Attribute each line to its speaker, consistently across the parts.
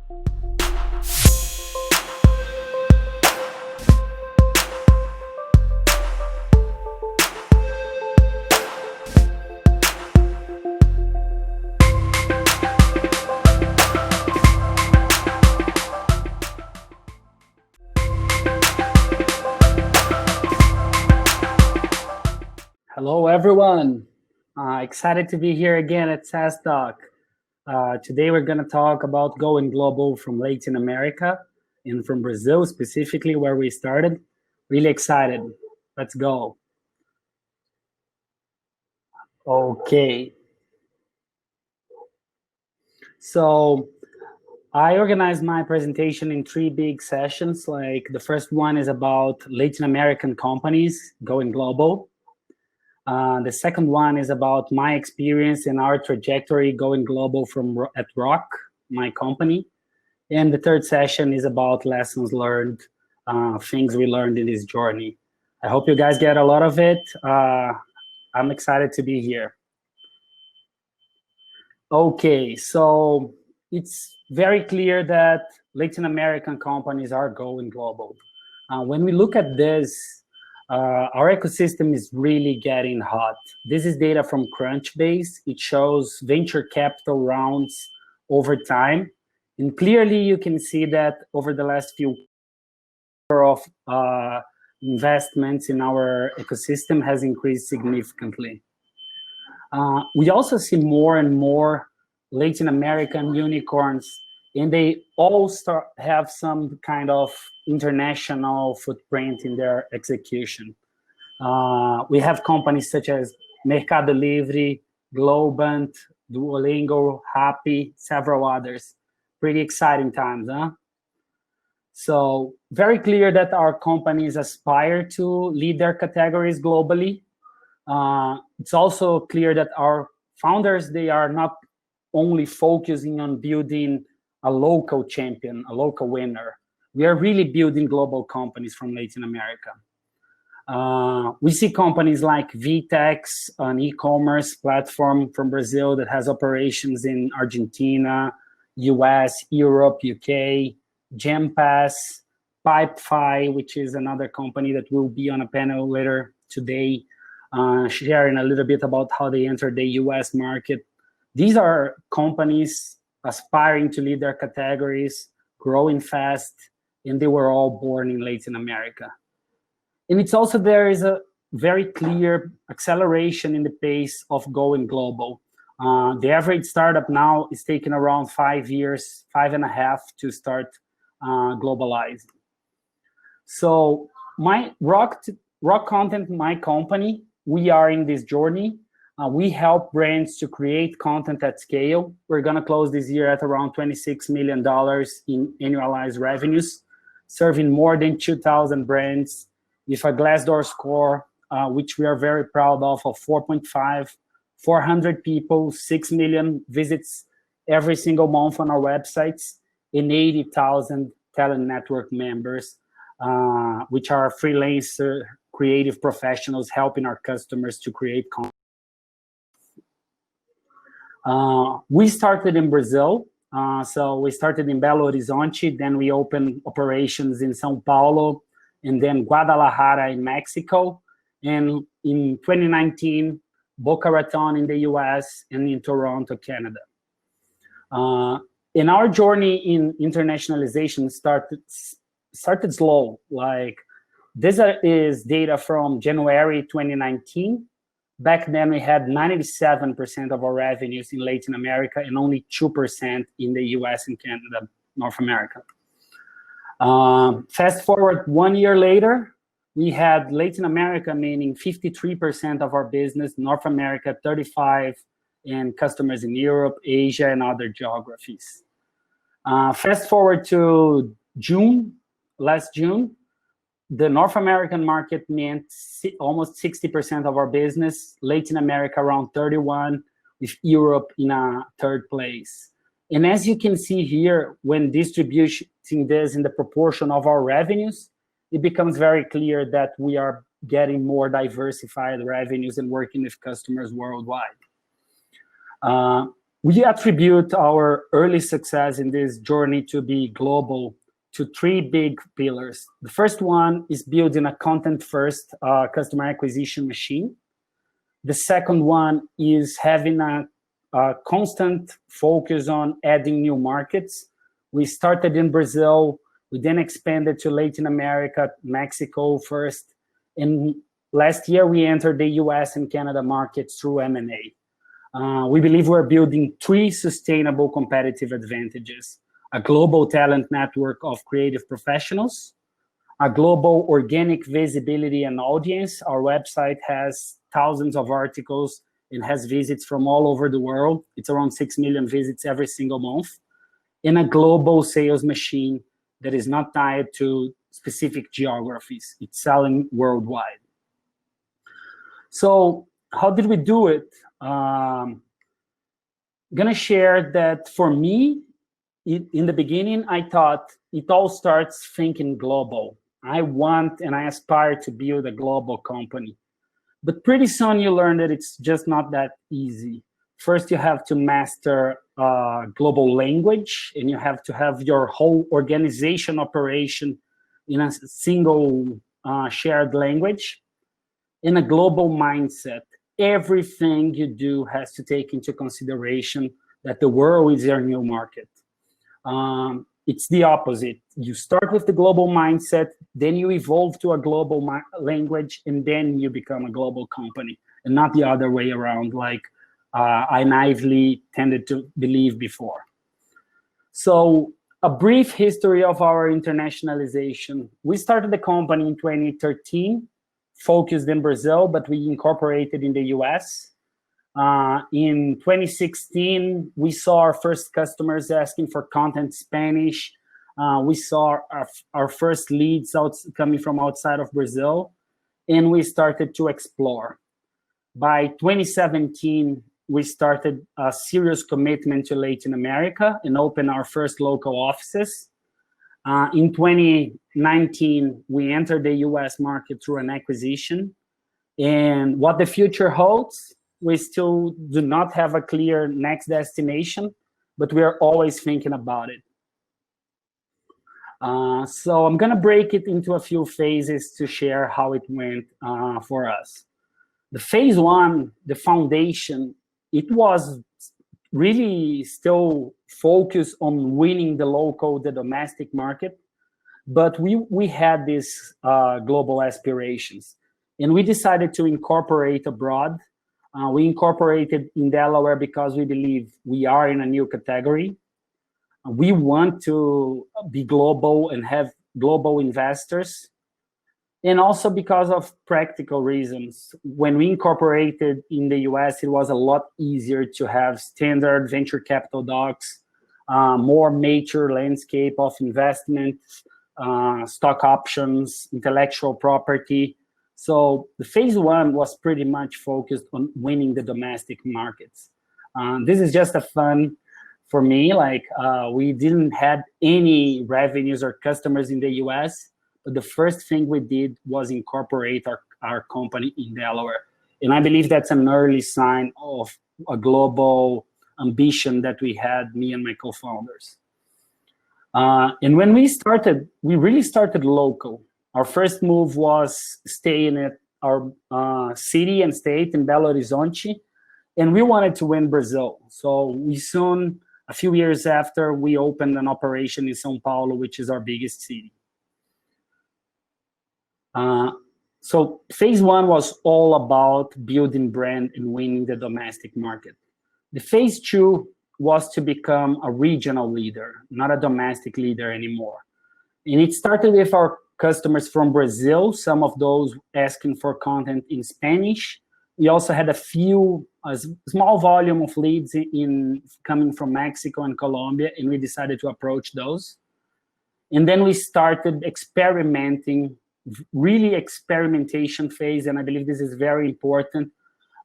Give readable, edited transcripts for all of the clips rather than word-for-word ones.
Speaker 1: Hello, everyone. Excited to be here again at SaaS Talk. Today, we're going to talk about going global from Latin America and from Brazil, specifically where we started. Really excited. Let's go. Okay. So I organized my presentation in 3 big sessions. Like the first one is about Latin American companies going global. The second one is about my experience and our trajectory going global at Rock, my company. And the third session is about lessons learned, things we learned in this journey. I hope you guys get a lot of it. I'm excited to be here. Okay, so it's very clear that Latin American companies are going global. When we look at this, our ecosystem is really getting hot. This is data from Crunchbase. It shows venture capital rounds over time. And clearly you can see that over the last few of investments in our ecosystem has increased significantly. We also see more and more Latin American unicorns, and they all have some kind of international footprint in their execution. We have companies such as Mercado Livre, Globant, Duolingo, Happy, several others. Pretty exciting times, huh? So very clear that our companies aspire to lead their categories globally. It's also clear that our founders, they are not only focusing on building a local champion, a local winner. We are really building global companies from Latin America. We see companies like VTEX, an e-commerce platform from Brazil that has operations in Argentina, US, Europe, UK, Gempass, Pipefy, which is another company that will be on a panel later today, sharing a little bit about how they entered the US market. These are companies aspiring to lead their categories, growing fast, and they were all born in Latin America. And it's also, there is a very clear acceleration in the pace of going global. The average startup now is taking around 5 years, 5.5 to start globalizing. So my Rock Content, my company, we are in this journey. We help brands to create content at scale. We're going to close this year at around $26 million in annualized revenues, serving more than 2,000 brands with a Glassdoor score, which we are very proud of 4.5, 400 people, 6 million visits every single month on our websites, and 80,000 talent network members, which are freelancer creative professionals helping our customers to create content. We started in Brazil. So we started in Belo Horizonte, then we opened operations in São Paulo, and then Guadalajara in Mexico. And in 2019, Boca Raton in the US, and in Toronto, Canada. And our journey in internationalization started slow. Like, this is data from January 2019. Back then, we had 97% of our revenues in Latin America and only 2% in the US and Canada, North America. Fast forward 1 year later, we had Latin America, meaning 53% of our business, North America, 35%, and customers in Europe, Asia, and other geographies. Fast forward to last June, the North American market meant almost 60% of our business, Latin America around 31%, with Europe in a third place. And as you can see here, when distributing this in the proportion of our revenues, it becomes very clear that we are getting more diversified revenues and working with customers worldwide. We attribute our early success in this journey to be global to three big pillars. The first one is building a content-first customer acquisition machine. The second one is having a constant focus on adding new markets. We started in Brazil, we then expanded to Latin America, Mexico first, and last year we entered the US and Canada markets through M&A. We believe we're building three sustainable competitive advantages: a global talent network of creative professionals, a global organic visibility and audience. Our website has thousands of articles and has visits from all over the world. It's around 6 million visits every single month. And a global sales machine that is not tied to specific geographies. It's selling worldwide. So how did we do it? I'm gonna share that for me, in the beginning, I thought it all starts thinking global. I want and I aspire to build a global company. But pretty soon you learn that it's just not that easy. First, you have to master global language, and you have to have your whole organization operation in a single shared language. In a global mindset, everything you do has to take into consideration that the world is your new market. It's the opposite. You start with the global mindset, then you evolve to a global language, and then you become a global company, and not the other way around, like I naively tended to believe before. So a brief history of our internationalization. We started the company in 2013, focused in Brazil, but we incorporated in the US. In 2016, we saw our first customers asking for content Spanish. We saw our first leads coming from outside of Brazil, and we started to explore. By 2017, we started a serious commitment to Latin America and opened our first local offices. In 2019, we entered the US market through an acquisition. And what the future holds, we still do not have a clear next destination, but we are always thinking about it. So I'm gonna break it into a few phases to share how it went for us. The phase one, the foundation, it was really still focused on winning the domestic market, but we had these global aspirations, and we decided to incorporate abroad. We incorporated in Delaware because we believe we are in a new category. We want to be global and have global investors, and also because of practical reasons. When we incorporated in the US, it was a lot easier to have standard venture capital docs, more mature landscape of investment, stock options, intellectual property. So the phase one was pretty much focused on winning the domestic markets. This is just a fun for me, like we didn't have any revenues or customers in the US, but the first thing we did was incorporate our company in Delaware. And I believe that's an early sign of a global ambition that we had, me and my co-founders. And when we started, we really started local. Our first move was staying at our city and state in Belo Horizonte, and we wanted to win Brazil. So we soon, a few years after, we opened an operation in São Paulo, which is our biggest city. So phase one was all about building brand and winning the domestic market. The phase two was to become a regional leader, not a domestic leader anymore. And it started with our customers from Brazil, some of those asking for content in Spanish. We also had a small volume of leads coming from Mexico and Colombia, and we decided to approach those. And then we started experimenting, really experimentation phase, and I believe this is very important,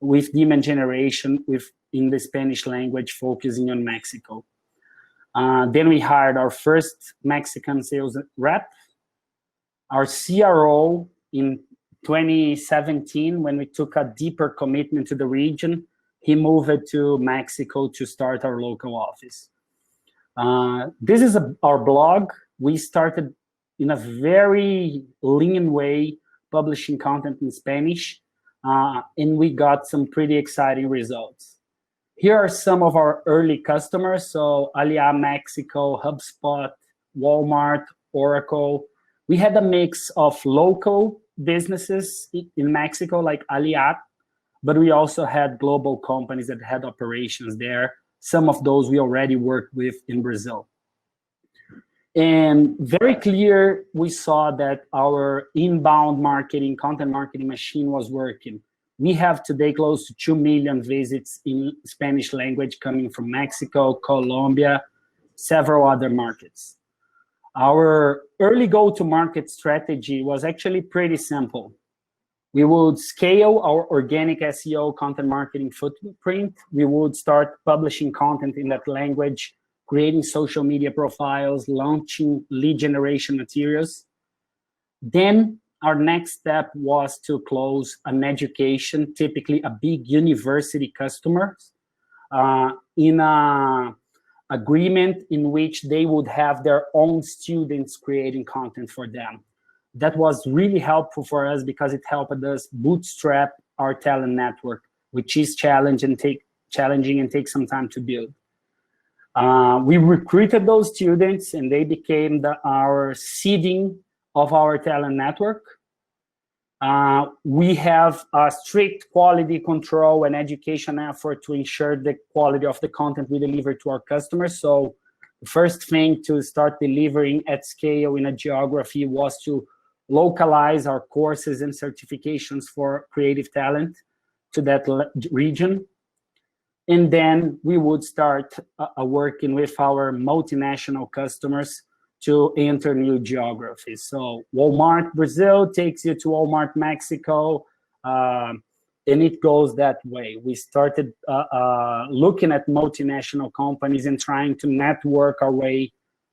Speaker 1: with demand generation in the Spanish language, focusing on Mexico. Then we hired our first Mexican sales rep, our CRO in 2017, when we took a deeper commitment to the region, he moved to Mexico to start our local office. This is our blog. We started in a very lean way, publishing content in Spanish, and we got some pretty exciting results. Here are some of our early customers. So Alia Mexico, HubSpot, Walmart, Oracle. We had a mix of local businesses in Mexico, like Alia, but we also had global companies that had operations there. Some of those we already worked with in Brazil. And very clear, we saw that our inbound marketing, content marketing machine was working. We have today close to 2 million visits in Spanish language coming from Mexico, Colombia, several other markets. Our early go-to-market strategy was actually pretty simple. We would scale our organic SEO content marketing footprint. We would start publishing content in that language, creating social media profiles, launching lead generation materials. Then our next step was to close an education, typically a big university customer, in an agreement in which they would have their own students creating content for them. That was really helpful for us because it helped us bootstrap our talent network, which is challenging and takes some time to build. We recruited those students and they became our seeding of our talent network. We have a strict quality control and education effort to ensure the quality of the content we deliver to our customers. So the first thing to start delivering at scale in a geography was to localize our courses and certifications for creative talent to that region. And then we would start working with our multinational customers to enter new geographies. So Walmart Brazil takes you to Walmart Mexico, and it goes that way. We started looking at multinational companies and trying to network our way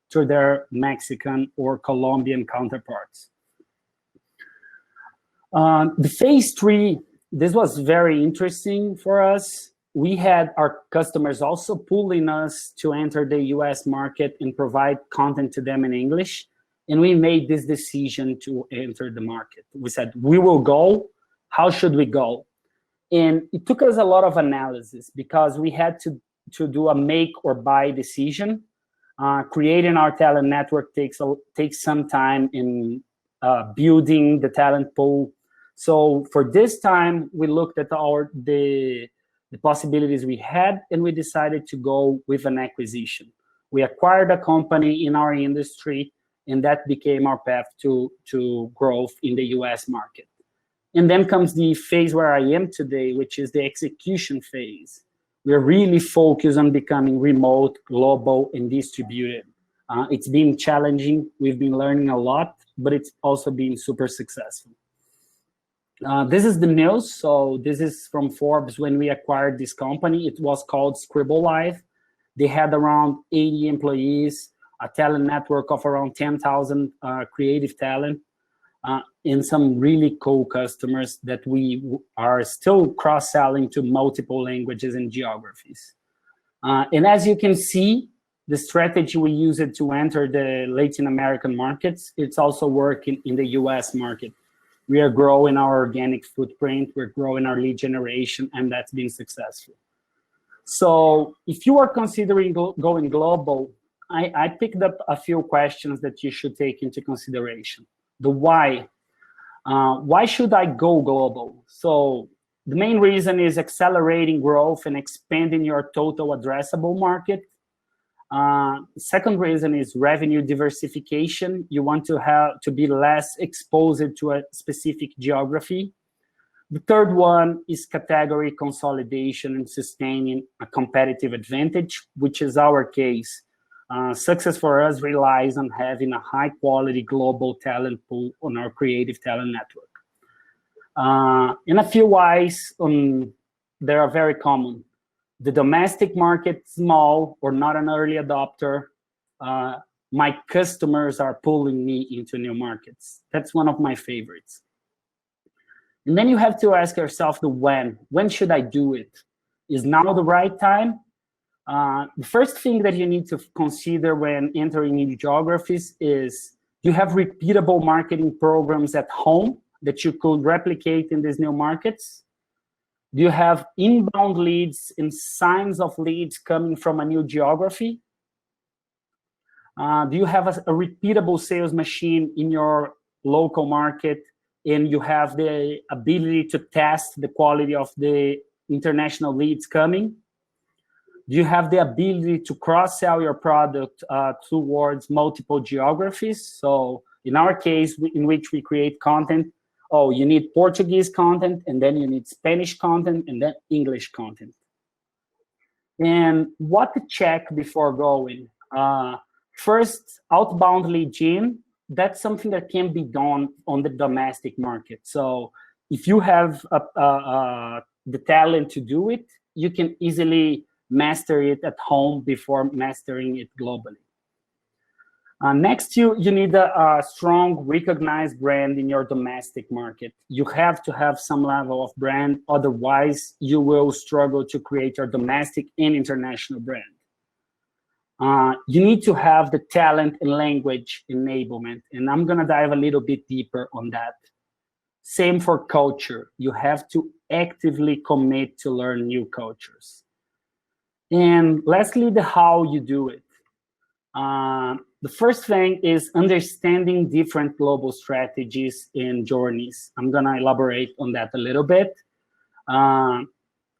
Speaker 1: to their Mexican or Colombian counterparts. The phase 3, this was very interesting for us. We had our customers also pulling us to enter the US market and provide content to them in English. And we made this decision to enter the market. We said, we will go. How should we go? And it took us a lot of analysis because we had to do a make or buy decision. Creating our talent network takes some time in building the talent pool. So for this time, we looked at the possibilities we had, and we decided to go with an acquisition. We acquired a company in our industry, and that became our path to growth in the US market. And then comes the phase where I am today, which is the execution phase. We're really focused on becoming remote, global, and distributed. It's been challenging. We've been learning a lot, but it's also been super successful. This is the news. So this is from Forbes when we acquired this company. It was called Scribble Live. They had around 80 employees, a talent network of around 10,000 creative talent, and some really cool customers that we are still cross-selling to multiple languages and geographies. And as you can see, the strategy we used to enter the Latin American markets, it's also working in the US market. We are growing our organic footprint, we're growing our lead generation, and that's been successful. So if you are considering going global, I picked up a few questions that you should take into consideration. The why. Why should I go global? So the main reason is accelerating growth and expanding your total addressable market. The second reason is revenue diversification. You want to be less exposed to a specific geography. The third one is category consolidation and sustaining a competitive advantage, which is our case. Success for us relies on having a high quality global talent pool on our creative talent network. And a few whys, they are very common. The domestic market, small or not an early adopter. My customers are pulling me into new markets. That's one of my favorites. And then you have to ask yourself the when. When should I do it? Is now the right time? The first thing that you need to consider when entering new geographies is, you have repeatable marketing programs at home that you could replicate in these new markets? Do you have inbound leads and signs of leads coming from a new geography? Do you have a repeatable sales machine in your local market, and you have the ability to test the quality of the international leads coming? Do you have the ability to cross-sell your product towards multiple geographies? So in our case, in which we create content, oh, you need Portuguese content, and then you need Spanish content, and then English content. And what to check before going? First, outbound lead gen. That's something that can be done on the domestic market. So if you have the talent to do it, you can easily master it at home before mastering it globally. Next, you need a strong, recognized brand in your domestic market. You have to have some level of brand, otherwise you will struggle to create your domestic and international brand. You need to have the talent and language enablement, and I'm gonna dive a little bit deeper on that. Same for culture. You have to actively commit to learn new cultures. And lastly, the how you do it. The first thing is understanding different global strategies and journeys. I'm gonna elaborate on that a little bit.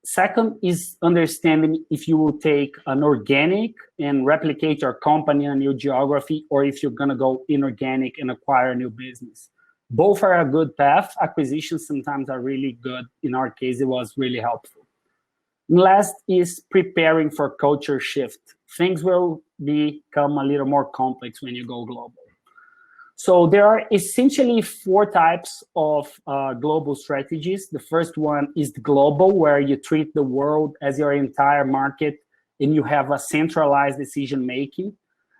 Speaker 1: Second is understanding if you will take an organic and replicate your company in a new geography, or if you're gonna go inorganic and acquire a new business. Both are a good path. Acquisitions sometimes are really good. In our case, it was really helpful. And last is preparing for culture shift. Things will become a little more complex when you go global. So there are essentially 4 types of global strategies. The first one is the global, where you treat the world as your entire market and you have a centralized decision-making.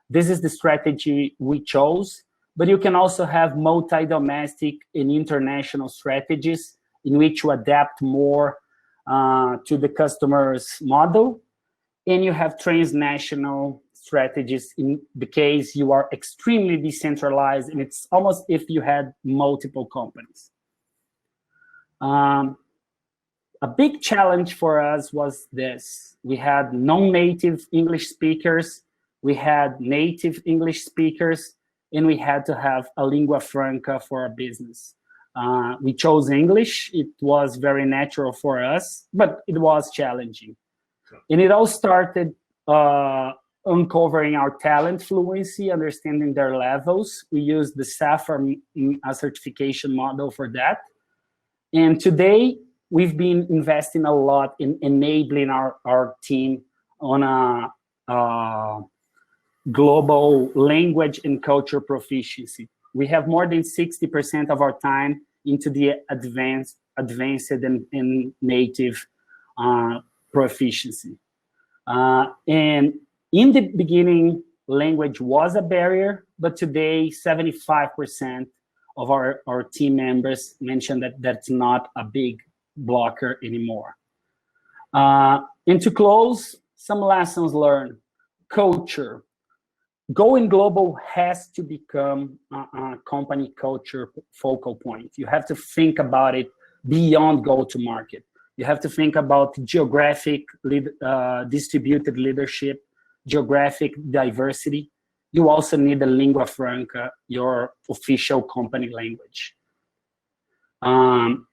Speaker 1: This is the strategy we chose, but you can also have multi-domestic and international strategies in which you adapt more to the customer's model, and you have transnational strategies in the case you are extremely decentralized, and it's almost if you had multiple companies. A big challenge for us was this. We had non-native English speakers, we had native English speakers, and we had to have a lingua franca for our business. We chose English. It was very natural for us, but it was challenging. And it all started uncovering our talent fluency, understanding their levels. We used the SAFR certification model for that. And today, we've been investing a lot in enabling our team on a global language and culture proficiency. We have more than 60% of our time into the advanced and native proficiency. And in the beginning, language was a barrier, but today 75% of our team members mentioned that that's not a big blocker anymore. And to close, some lessons learned. Culture. Going global has to become a company culture focal point. You have to think about it beyond go-to-market. You have to think about geographic distributed leadership, geographic diversity. You also need the lingua franca, your official company language. And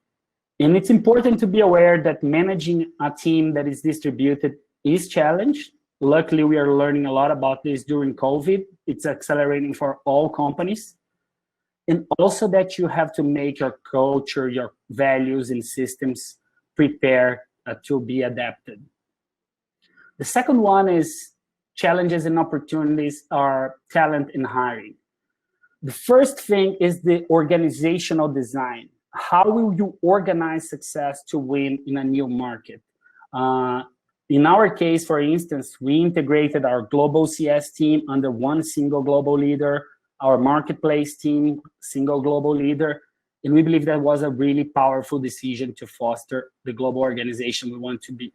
Speaker 1: it's important to be aware that managing a team that is distributed is challenged. Luckily, we are learning a lot about this during COVID. It's accelerating for all companies. And also that you have to make your culture, your values and systems prepare to be adapted. The second one is challenges and opportunities are talent and hiring. The first thing is the organizational design. How will you organize success to win in a new market? In our case, for instance, we integrated our global CS team under one single global leader, our marketplace team, single global leader, and we believe that was a really powerful decision to foster the global organization we want to be.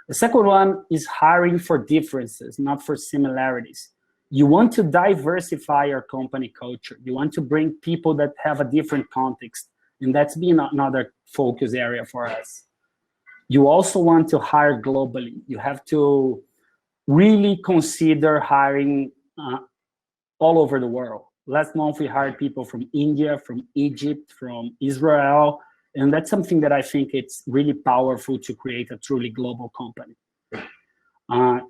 Speaker 1: The second one is hiring for differences, not for similarities. You want to diversify your company culture. You want to bring people that have a different context, and that's been another focus area for us. You also want to hire globally. You have to really consider hiring all over the world. Last month, we hired people from India, from Egypt, from Israel, and that's something that I think it's really powerful to create a truly global company.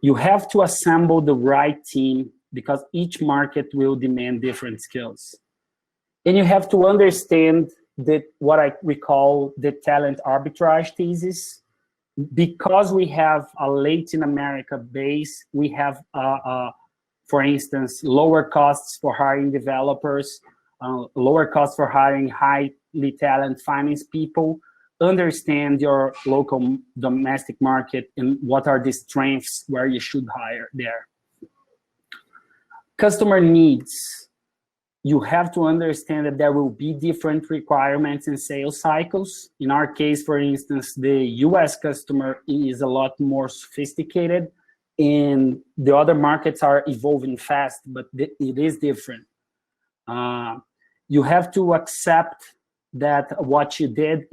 Speaker 1: You have to assemble the right team because each market will demand different skills. And you have to understand that what we call the talent arbitrage thesis. Because we have a Latin America base, we have, for instance, lower costs for hiring developers, lower costs for hiring highly talented finance people. Understand your local domestic market and what are the strengths where you should hire there. Customer needs. You have to understand that there will be different requirements in sales cycles. In our case, for instance, the US customer is a lot more sophisticated and the other markets are evolving fast, but it is different. You have to accept that what you did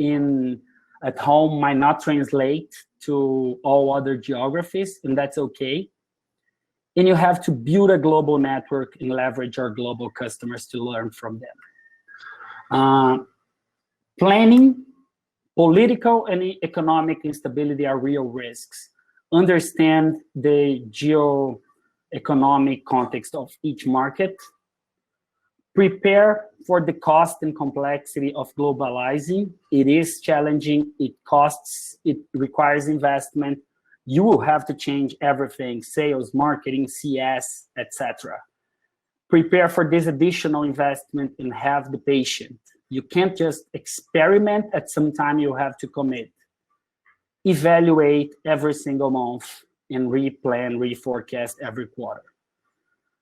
Speaker 1: at home might not translate to all other geographies, and that's okay. And you have to build a global network and leverage our global customers to learn from them. Planning, political and economic instability are real risks. Understand the geo-economic context of each market. Prepare for the cost and complexity of globalizing. It is challenging, it costs, it requires investment. You will have to change everything, sales, marketing, CS, etc. Prepare for this additional investment and have the patience. You can't just experiment, at some time you have to commit. Evaluate every single month and replan, reforecast every quarter.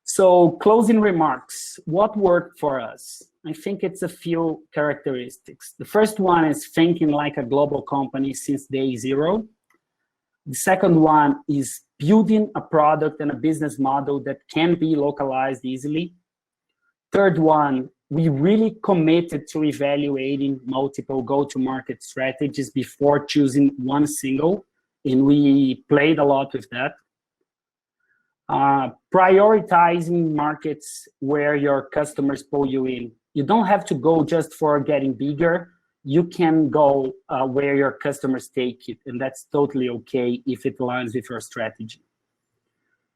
Speaker 1: So closing remarks, what worked for us? I think it's a few characteristics. The first one is thinking like a global company since day zero. The second one is building a product and a business model that can be localized easily. Third one, we really committed to evaluating multiple go-to-market strategies before choosing one single, and we played a lot with that. Prioritizing markets where your customers pull you in. You don't have to go just for getting bigger. You can go where your customers take it, and that's totally okay if it aligns with your strategy.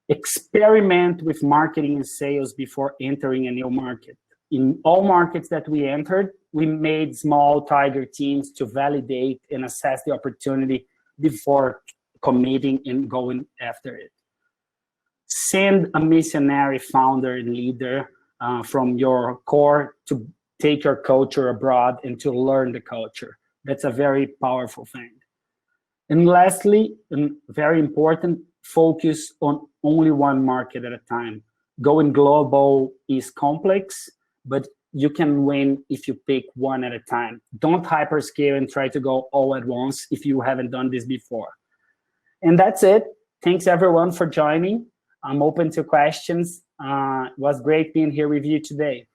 Speaker 1: Experiment with marketing and sales before entering a new market. In all markets that we entered, we made small tiger teams to validate and assess the opportunity before committing and going after it. Send a missionary founder and leader from your core to take your culture abroad and to learn the culture. That's a very powerful thing. And lastly, and very important, focus on only one market at a time. Going global is complex, but you can win if you pick one at a time. Don't hyperscale and try to go all at once if you haven't done this before. And that's it. Thanks everyone for joining. I'm open to questions. It was great being here with you today.